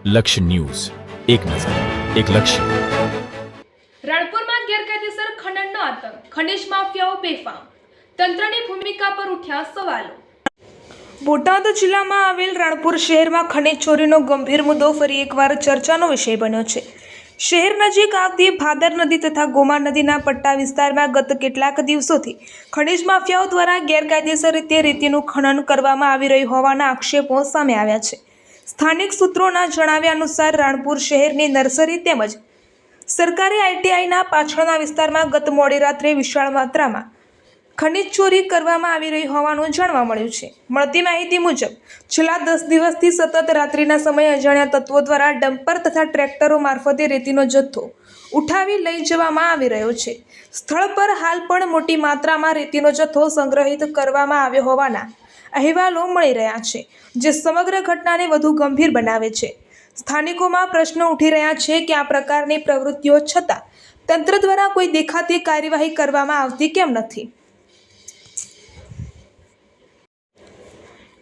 લક્ષ્ય ન્યૂઝ, એક નજર, એક લક્ષ્ય. રાણપુરમાં ગેરકાયદેસર ખનનનો આતંક, ખનીજ માફિયાઓ બેફામ, તંત્રની ભૂમિકા પર ઉઠ્યા સવાલો. બોટાદ જિલ્લામાં આવેલ રાણપુર શહેરમાં ખનીજ ચોરીનો ગંભીર મુદ્દો ફરી એકવાર ચર્ચાનો વિષય બન્યો છે. શહેર નજીક આવતી ભાદર નદી તથા ગોમા નદીના પટ્ટા વિસ્તારમાં ગત કેટલાક દિવસોથી ખનીજ માફિયાઓ દ્વારા ગેરકાયદેસર રીતે રેતીનું ખનન કરવામાં આવી રહ્યું હોવાના આક્ષેપો સામે આવ્યા છે. સ્થાનિક સૂત્રોના જણાવ્યા અનુસાર રાણપુર શહેરની નર્સરી તેમજ સરકારી આઈટીઆઈના પાછળના વિસ્તારમાં ગત મોડી રાત્રે વિશાળ માત્રામાં ખનીજ ચોરી કરવામાં આવી રહી હોવાનું જાણવા મળ્યું છે. મળતી માહિતી મુજબ છેલ્લા 10 દિવસથી સતત રાત્રિના સમયે અજાણ્યા તત્વો દ્વારા ડમ્પર તથા ટ્રેક્ટરો મારફતે રેતીનો જથ્થો ઉઠાવી લઈ જવામાં આવી રહ્યો છે. સ્થળ પર હાલ પણ મોટી માત્રામાં રેતીનો જથ્થો સંગ્રહિત કરવામાં આવ્યો હોવાના અહેવાલો મળી રહ્યા છે, જે સમગ્ર ઘટનાને વધુ ગંભીર બનાવે છે. સ્થાનિકોમાં પ્રશ્નો ઉઠી રહ્યા છે કે આ પ્રકારની પ્રવૃત્તિઓ છતાં તંત્ર દ્વારા કોઈ દેખાતી કાર્યવાહી કરવામાં આવતી કેમ નથી.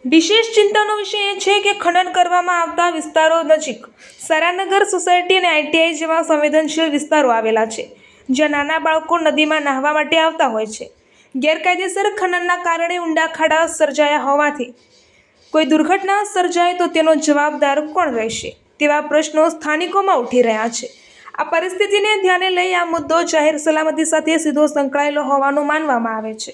વિશેષ ચિંતાનો વિષય એ છે કે ખનન કરવામાં આવતા વિસ્તારો નજીક સરાનગર સોસાયટી અને આઈટીઆઈ જેવા સંવેદનશીલ વિસ્તારો આવેલા છે, જ્યાં નાના બાળકો નદીમાં નહાવા માટે આવતા હોય છે. ગેરકાયદેસર ખનનના કારણે ઊંડા ખાડા સર્જાયા હોવાથી કોઈ દુર્ઘટના સર્જાય તો તેનો જવાબદાર કોણ રહેશે તેવા પ્રશ્નો સ્થાનિકોમાં ઉઠી રહ્યા છે. આ પરિસ્થિતિને ધ્યાને લઈ આ મુદ્દો જાહેર સલામતી સાથે સીધો સંકળાયેલો હોવાનું માનવામાં આવે છે.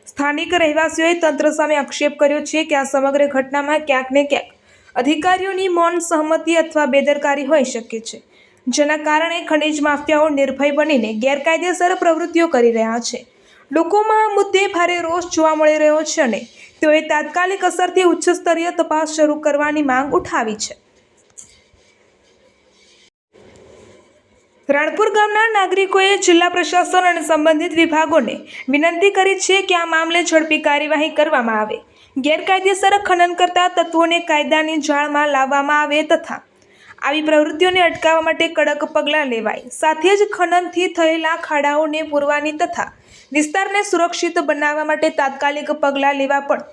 સ્થાનિક રહેવાસીઓએ તંત્ર સામે આક્ષેપ કર્યો છે કે આ સમગ્ર ઘટનામાં ક્યાંક ને ક્યાંક અધિકારીઓની મૌન સહમતિ અથવા બેદરકારી હોઈ શકે છે, જેના કારણે ખનીજ માફિયાઓ નિર્ભય બનીને ગેરકાયદેસર પ્રવૃત્તિઓ કરી રહ્યા છે. લોકોમાં આ મુદ્દે ભારે રોષ જોવા મળી રહ્યો છે અને તેઓએ તાત્કાલિક અસરથી ઉચ્ચ સ્તરીય તપાસ શરૂ કરવાની માંગ ઉઠાવી છે. રાણપુર ગામના નાગરિકોએ જિલ્લા પ્રશાસન અને સંબંધિત વિભાગોને વિનંતી કરી છે કે આ મામલે ઝડપી કાર્યવાહી કરવામાં આવે, ગેરકાયદેસર ખનન કરતા તત્વોને કાયદાની જાળમાં લાવવામાં આવે તથા આવી પ્રવૃત્તિઓને અટકાવવા માટે કડક પગલાં લેવાય. સાથે જ ખનનથી થયેલા ખાડાઓને પૂરવાની તથા વિસ્તારને સુરક્ષિત બનાવવા માટે તાત્કાલિક પગલાં લેવા પણ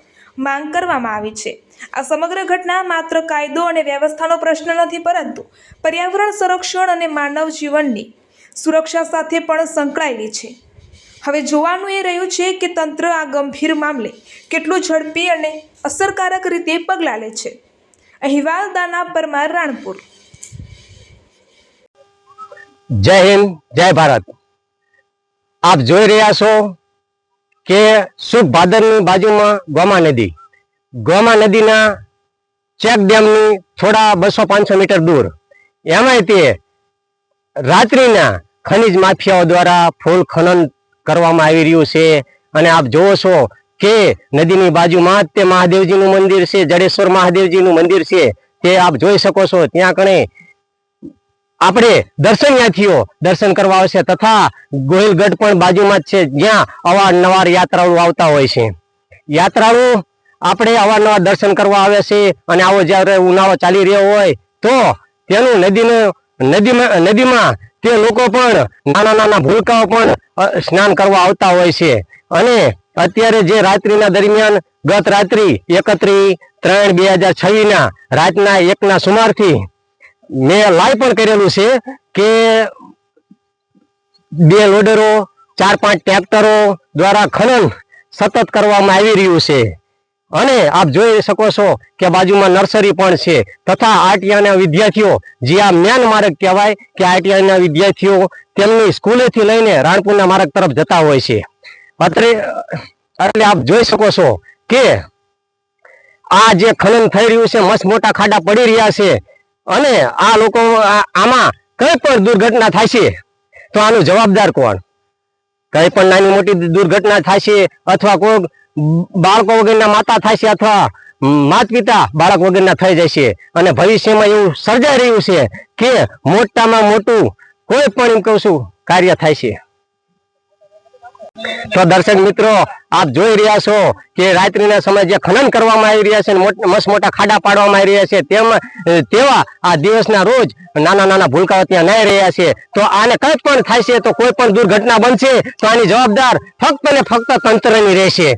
માંગ કરવામાં આવી છે. આ સમગ્ર ઘટના માત્ર કાયદો અને વ્યવસ્થાનો પ્રશ્ન નથી, પરંતુ પર્યાવરણ સંરક્ષણ અને માનવ જીવનની સુરક્ષા સાથે પણ સંકળાયેલી છે. હવે જોવાનું એ રહ્યું છે કે તંત્ર આ ગંભીર મામલે કેટલું ઝડપી અને અસરકારક રીતે પગલાં લે છે. અહેવાલ દાના પરમાર, રાણપુર. જય હિન્દ, જય ભારત. આપ જોઈ રહ્યા છો કે સુખ ભાદરની બાજુમાં ગોમા નદીના ચેક ડેમની થોડા 200-500 મીટર દૂર એમાંય તે રાત્રિના ખનીજ માફિયાઓ દ્વારા ફૂલ ખનન કરવામાં આવી રહ્યું છે. અને આપ જોવો છો કે નદીની બાજુમાં જ તે મહાદેવજીનું મંદિર છે, જડેશ્વર મહાદેવજીનું મંદિર છે, તે આપ જોઈ શકો છો. ત્યાં કણે આપણે દર્શનાર્થીઓ દર્શન કરવા આવશે તથા ગોહિલગઢ પણ બાજુમાં જ છે, જ્યાં અવારનવાર યાત્રાળુ આવતા હોય છે. યાત્રાળુ આપણે અવારનવાર દર્શન કરવા આવે છે અને આવો જ્યારે ઉનાળો ચાલી રહ્યો હોય તો તેનું નદીમાં તે લોકો પણ નાના ભૂલકાઓ પણ સ્નાન કરવા આવતા હોય છે. અને અત્યારે જે રાત્રિના દરમિયાન ગત રાત્રિ 31/3/2026 રાતના 1ના સુમારથી મેં લાઈવ પણ કરેલું છે કે 2 લોડરો 4-5 ટ્રેક્ટરો દ્વારા ખનન સતત કરવામાં આવી રહ્યું છે. અને આપ જોઈ શકો છો કે બાજુમાં નર્સરી પણ છે તથા આરટીઆઈના વિદ્યાર્થીઓ, જે આ મેન માર્ગ કહેવાય કે આરટીઆઈના વિદ્યાર્થીઓ તેમની સ્કૂલેથી લઈને રાણપુરના માર્ગ તરફ જતા હોય છે. એટલે આપ જોઈ શકો છો કે આ જે ખનન થઈ રહ્યું છે, મસ્ત મોટા ખાડા પડી રહ્યા છે. અને આ લોકો આમાં કઈ પણ દુર્ઘટના થાય છે તો આનું જવાબદાર કોણ? કઈ પણ નાની મોટી દુર્ઘટના થાય છે અથવા કોઈ બાળકો વગરના માતા થાય છે અથવા માતા પિતા બાળક વગરના થઈ જાય છે અને ભવિષ્યમાં એવું સર્જાઈ રહ્યું છે કે મોટામાં મોટું કોઈ પણ એમ કહું છું કાર્ય થાય છે. તો દર્શક મિત્રો, આપ જોઈ રહ્યા છો કે રાત્રિના સમયે જે ખનન કરવામાં આવી રહ્યા છે, મસ્ત મોટા ખાડા પાડવામાં આવી રહ્યા છે, તેવા આ દિવસના રોજ નાના ભૂલકાઓ ત્યાં નાહી રહ્યા છે. તો આને કંઈ પણ થાય છે તો કોઈ પણ દુર્ઘટના બનશે તો આની જવાબદાર ફક્ત ને ફક્ત તંત્રની રહેશે.